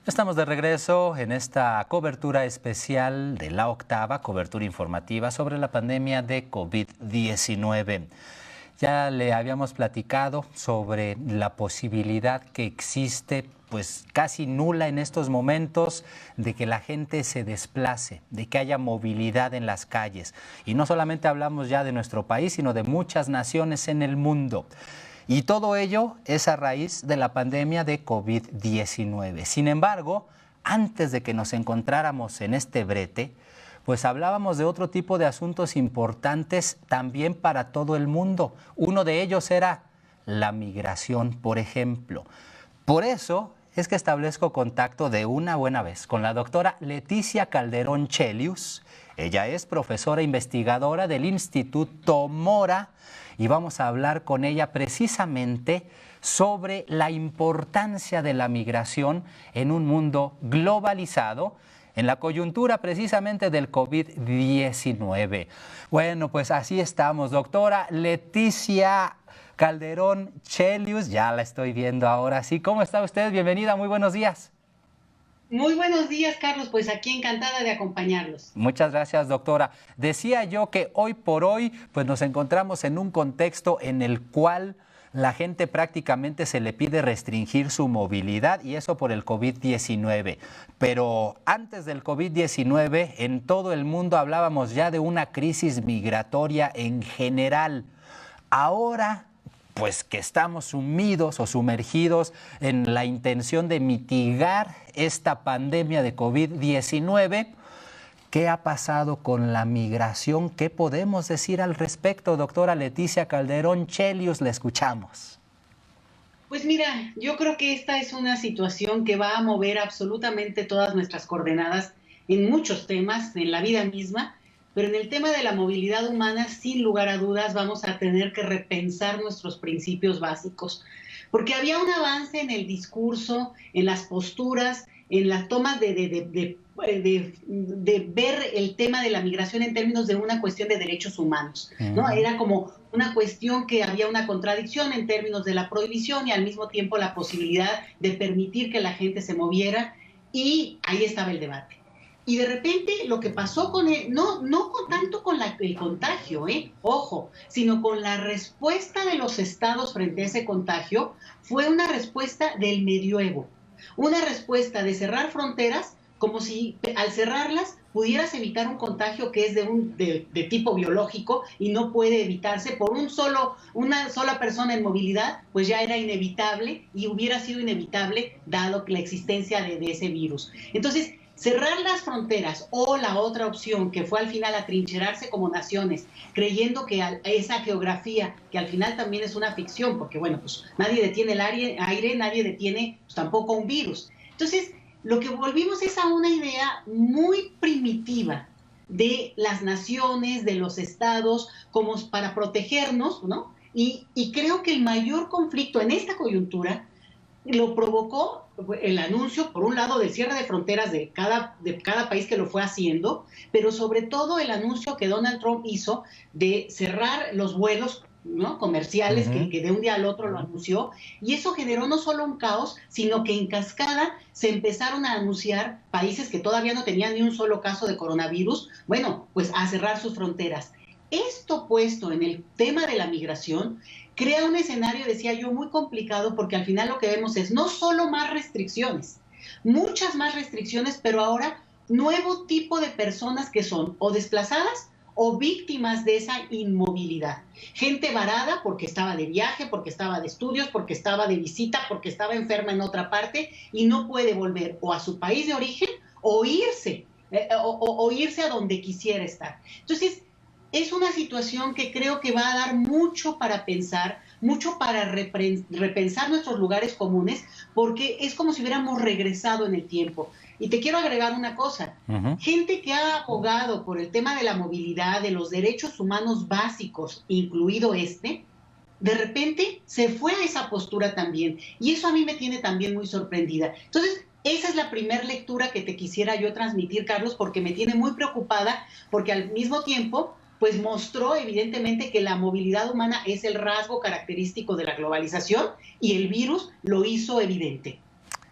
Estamos de regreso en esta cobertura especial de La Octava, cobertura informativa sobre la pandemia de COVID-19. Ya le habíamos platicado sobre la posibilidad que existe, pues casi nula en estos momentos, de que la gente se desplace, de que haya movilidad en las calles. Y no solamente hablamos ya de nuestro país, sino de muchas naciones en el mundo. Y todo ello es a raíz de la pandemia de COVID-19. Sin embargo, antes de que nos encontráramos en este brete, pues hablábamos de otro tipo de asuntos importantes también para todo el mundo. Uno de ellos era la migración, por ejemplo. Por eso es que establezco contacto de una buena vez con la doctora Leticia Calderón Chelius. Ella es profesora investigadora del Instituto Mora y vamos a hablar con ella precisamente sobre la importancia de la migración en un mundo globalizado, en la coyuntura precisamente del COVID-19. Bueno, pues así estamos, doctora Leticia Calderón Chelius, ya la estoy viendo ahora sí. ¿Cómo está usted? Bienvenida, muy buenos días. Muy buenos días, Carlos, pues aquí encantada de acompañarlos. Muchas gracias, doctora. Decía yo que hoy por hoy pues nos encontramos en un contexto en el cual la gente prácticamente se le pide restringir su movilidad y eso por el COVID-19. Pero antes del COVID-19 en todo el mundo hablábamos ya de una crisis migratoria en general. Ahora, pues que estamos sumidos o sumergidos en la intención de mitigar esta pandemia de COVID-19, ¿qué ha pasado con la migración? ¿Qué podemos decir al respecto, doctora Leticia Calderón Chelius? Le escuchamos. Pues mira, yo creo que esta es una situación que va a mover absolutamente todas nuestras coordenadas en muchos temas, en la vida misma, pero en el tema de la movilidad humana, sin lugar a dudas, vamos a tener que repensar nuestros principios básicos, porque había un avance en el discurso, en las posturas, en las tomas de ver el tema de la migración en términos de una cuestión de derechos humanos, ¿no? Era como una cuestión que había una contradicción en términos de la prohibición y al mismo tiempo la posibilidad de permitir que la gente se moviera, y ahí estaba el debate. Y de repente lo que pasó con él, no tanto con el contagio, ojo, sino con la respuesta de los estados frente a ese contagio, fue una respuesta del medioevo, una respuesta de cerrar fronteras como si al cerrarlas pudieras evitar un contagio que es de tipo biológico y no puede evitarse por una sola persona en movilidad, pues ya era inevitable y hubiera sido inevitable dado la existencia de ese virus. Entonces, cerrar las fronteras o la otra opción que fue al final atrincherarse como naciones, creyendo que esa geografía, que al final también es una ficción, porque bueno, pues nadie detiene el aire, nadie detiene pues, tampoco un virus. Entonces, lo que volvimos es a una idea muy primitiva de las naciones, de los estados, como para protegernos, ¿no? Y creo que el mayor conflicto en esta coyuntura lo provocó el anuncio, por un lado, del cierre de fronteras de cada país que lo fue haciendo, pero sobre todo el anuncio que Donald Trump hizo de cerrar los vuelos, ¿no?, comerciales, que de un día al otro lo anunció, y eso generó no solo un caos, sino que en cascada se empezaron a anunciar países que todavía no tenían ni un solo caso de coronavirus, bueno, pues a cerrar sus fronteras. Esto puesto en el tema de la migración crea un escenario, decía yo, muy complicado, porque al final lo que vemos es no solo más restricciones, muchas más restricciones, pero ahora nuevo tipo de personas que son o desplazadas o víctimas de esa inmovilidad. Gente varada porque estaba de viaje, porque estaba de estudios, porque estaba de visita, porque estaba enferma en otra parte y no puede volver o a su país de origen o irse, o irse a donde quisiera estar. Entonces, es una situación que creo que va a dar mucho para pensar, mucho para repensar nuestros lugares comunes, porque es como si hubiéramos regresado en el tiempo. Y te quiero agregar una cosa. Gente que ha abogado por el tema de la movilidad, de los derechos humanos básicos, incluido de repente se fue a esa postura también. Y eso a mí me tiene también muy sorprendida. Entonces, esa es la primera lectura que te quisiera yo transmitir, Carlos, porque me tiene muy preocupada, porque al mismo tiempo pues mostró evidentemente que la movilidad humana es el rasgo característico de la globalización y el virus lo hizo evidente.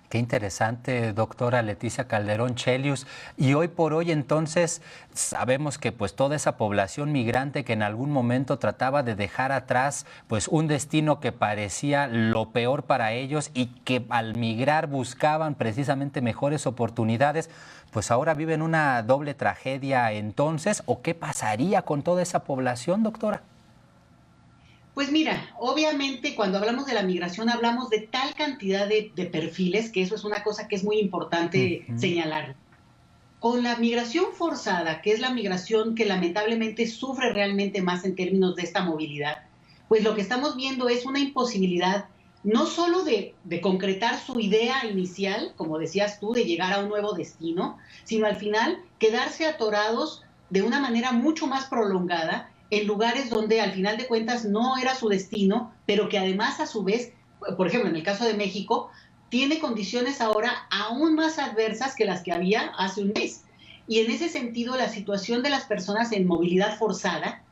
Qué interesante, doctora Leticia Calderón Chelius. Y hoy por hoy, entonces, sabemos que pues toda esa población migrante que en algún momento trataba de dejar atrás pues un destino que parecía lo peor para ellos y que al migrar buscaban precisamente mejores oportunidades, pues ahora viven una doble tragedia entonces. ¿O qué pasaría con toda esa población, doctora? Pues mira, obviamente cuando hablamos de la migración hablamos de tal cantidad de perfiles que eso es una cosa que es muy importante Ujú. señalar. Con la migración forzada, que es la migración que lamentablemente sufre realmente más en términos de esta movilidad, pues lo que estamos viendo es una imposibilidad no solo de concretar su idea inicial, como decías tú, de llegar a un nuevo destino, sino al final quedarse atorados de una manera mucho más prolongada en lugares donde al final de cuentas no era su destino, pero que además a su vez, por ejemplo, en el caso de México, tiene condiciones ahora aún más adversas que las que había hace un mes. Y en ese sentido, la situación de las personas en movilidad forzada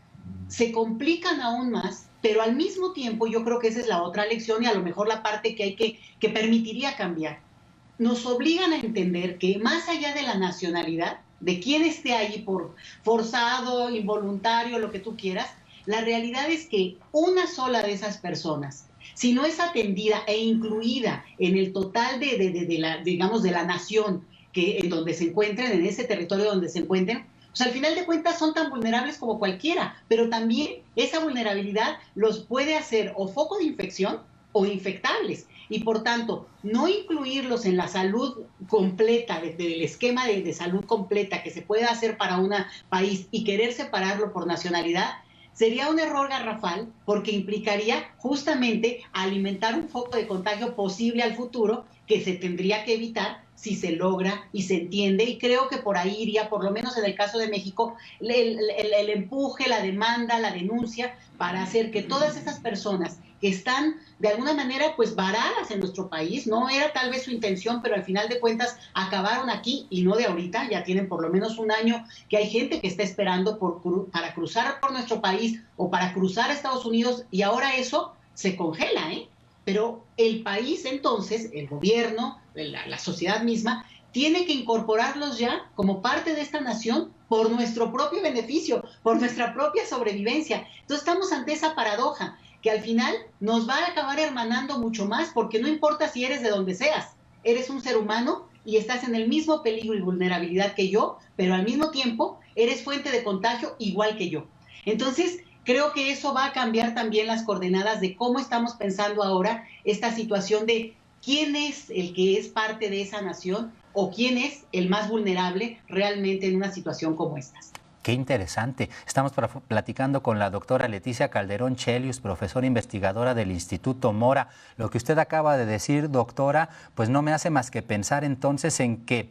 se complican aún más, pero al mismo tiempo yo creo que esa es la otra lección y a lo mejor la parte que permitiría cambiar. Nos obligan a entender que más allá de la nacionalidad, de quién esté ahí por forzado, involuntario, lo que tú quieras, la realidad es que una sola de esas personas, si no es atendida e incluida en el total de la, digamos, de la nación que en donde se encuentren, en ese territorio donde se encuentren, pues al final de cuentas son tan vulnerables como cualquiera, pero también esa vulnerabilidad los puede hacer o foco de infección o infectables. Y por tanto, no incluirlos en la salud completa, del esquema de salud completa que se pueda hacer para un país y querer separarlo por nacionalidad, sería un error garrafal porque implicaría justamente alimentar un foco de contagio posible al futuro que se tendría que evitar si se logra y se entiende, y creo que por ahí iría, por lo menos en el caso de México, el empuje, la demanda, la denuncia, para hacer que todas esas personas que están de alguna manera pues varadas en nuestro país, no era tal vez su intención, pero al final de cuentas acabaron aquí y no de ahorita, ya tienen por lo menos un año que hay gente que está esperando para cruzar por nuestro país o para cruzar a Estados Unidos, y ahora eso se congela, ¿eh? Pero el país entonces, el gobierno, la sociedad misma, tiene que incorporarlos ya como parte de esta nación por nuestro propio beneficio, por nuestra propia sobrevivencia. Entonces estamos ante esa paradoja que al final nos va a acabar hermanando mucho más, porque no importa si eres de donde seas, eres un ser humano y estás en el mismo peligro y vulnerabilidad que yo, pero al mismo tiempo eres fuente de contagio igual que yo. Entonces, creo que eso va a cambiar también las coordenadas de cómo estamos pensando ahora esta situación de quién es el que es parte de esa nación o quién es el más vulnerable realmente en una situación como esta. Qué interesante. Estamos platicando con la doctora Leticia Calderón Chelius, profesora investigadora del Instituto Mora. Lo que usted acaba de decir, doctora, pues no me hace más que pensar entonces en que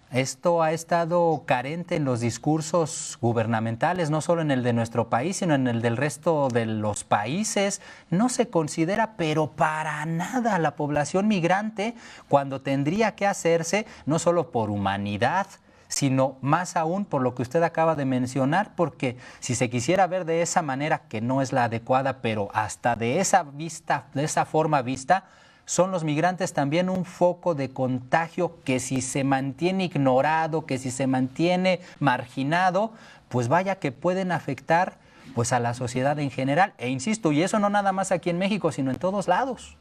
esto ha estado carente en los discursos gubernamentales, no solo en el de nuestro país, sino en el del resto de los países. No se considera, pero para nada, la población migrante cuando tendría que hacerse, no solo por humanidad, sino más aún por lo que usted acaba de mencionar, porque si se quisiera ver de esa manera, que no es la adecuada, pero hasta de esa vista, de esa forma vista, son los migrantes también un foco de contagio que si se mantiene ignorado, que si se mantiene marginado, pues vaya que pueden afectar pues a la sociedad en general. E insisto, y eso no nada más aquí en México, sino en todos lados.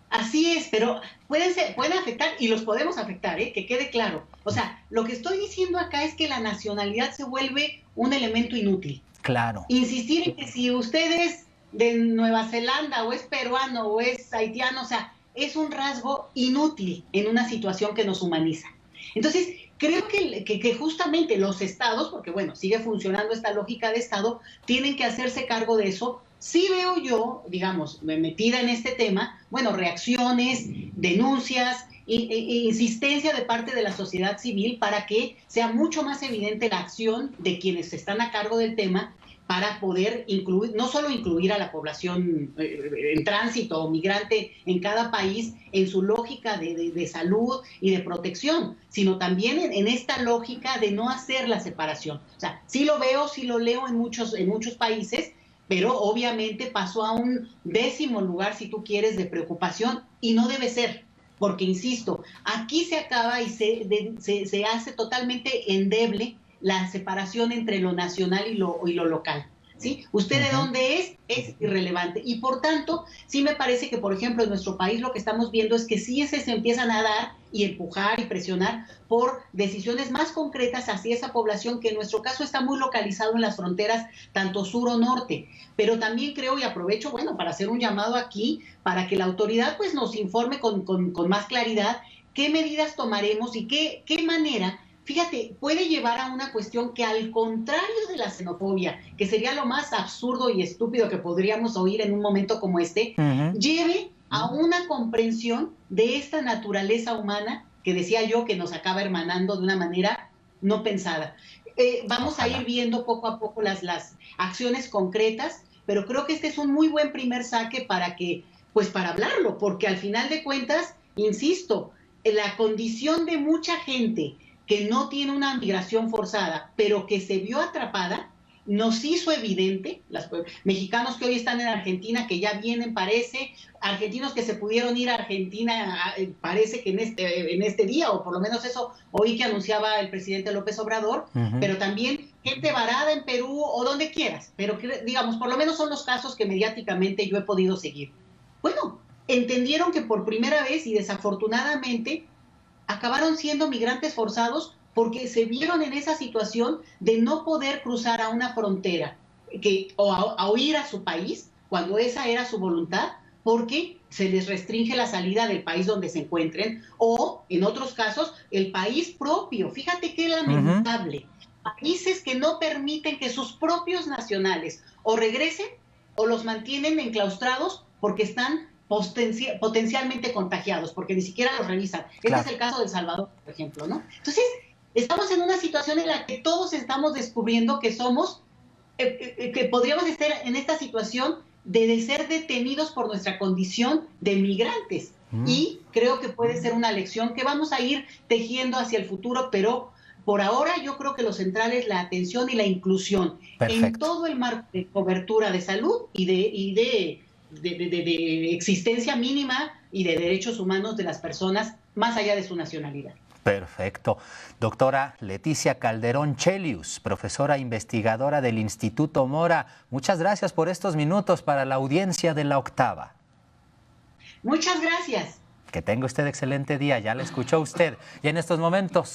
Así es, pero pueden afectar y los podemos afectar, ¿eh? Que quede claro. O sea, lo que estoy diciendo acá es que la nacionalidad se vuelve un elemento inútil. Claro. Insistir en que si usted es de Nueva Zelanda o es peruano o es haitiano, o sea, es un rasgo inútil en una situación que nos humaniza. Entonces, creo que justamente los estados, porque bueno, sigue funcionando esta lógica de estado, tienen que hacerse cargo de eso. Sí veo yo, digamos, metida en este tema, bueno, reacciones, denuncias, insistencia de parte de la sociedad civil para que sea mucho más evidente la acción de quienes están a cargo del tema para poder incluir, no solo incluir a la población en tránsito o migrante en cada país en su lógica de salud y de protección, sino también en esta lógica de no hacer la separación. O sea, sí lo veo, sí lo leo en muchos países, pero obviamente pasó a un 10º lugar, si tú quieres, de preocupación, y no debe ser. porque insisto, aquí se acaba y se hace totalmente endeble la separación entre lo nacional y lo local. ¿Sí? ¿Usted de dónde es irrelevante? Y por tanto, sí me parece que, por ejemplo, en nuestro país lo que estamos viendo es que sí se empiezan a dar y empujar y presionar por decisiones más concretas hacia esa población que en nuestro caso está muy localizado en las fronteras, tanto sur o norte. Pero también creo, y aprovecho, bueno, para hacer un llamado aquí, para que la autoridad pues nos informe con más claridad qué medidas tomaremos y qué manera. Fíjate, puede llevar a una cuestión que al contrario de la xenofobia, que sería lo más absurdo y estúpido que podríamos oír en un momento como este, lleve a una comprensión de esta naturaleza humana que decía yo que nos acaba hermanando de una manera no pensada. Vamos a ir viendo poco a poco las acciones concretas, pero creo que este es un muy buen primer saque para hablarlo, porque al final de cuentas, insisto, la condición de mucha gente que no tiene una migración forzada, pero que se vio atrapada, nos hizo evidente, los mexicanos que hoy están en Argentina, que ya vienen, parece, argentinos que se pudieron ir a Argentina, parece que en este día, o por lo menos eso oí que anunciaba el presidente López Obrador, pero también gente varada en Perú o donde quieras, pero que, digamos, por lo menos son los casos que mediáticamente yo he podido seguir. Bueno, entendieron que por primera vez y desafortunadamente acabaron siendo migrantes forzados porque se vieron en esa situación de no poder cruzar a una frontera o a huir a su país cuando esa era su voluntad, porque se les restringe la salida del país donde se encuentren, o en otros casos el país propio. Fíjate qué lamentable. Países que no permiten que sus propios nacionales o regresen o los mantienen enclaustrados porque están potencialmente contagiados, porque ni siquiera los revisan. Claro. Este es el caso de El Salvador, por ejemplo, ¿no? Entonces, estamos en una situación en la que todos estamos descubriendo que somos, que podríamos estar en esta situación de ser detenidos por nuestra condición de migrantes. Y creo que puede ser una lección que vamos a ir tejiendo hacia el futuro, pero por ahora yo creo que lo central es la atención y la inclusión. Perfecto. En todo el marco de cobertura de salud y de existencia mínima y de derechos humanos de las personas más allá de su nacionalidad. Perfecto. Doctora Leticia Calderón Chelius, profesora investigadora del Instituto Mora, muchas gracias por estos minutos para la audiencia de La Octava. Muchas gracias. Que tenga usted excelente día, ya le escuchó usted. Y en estos momentos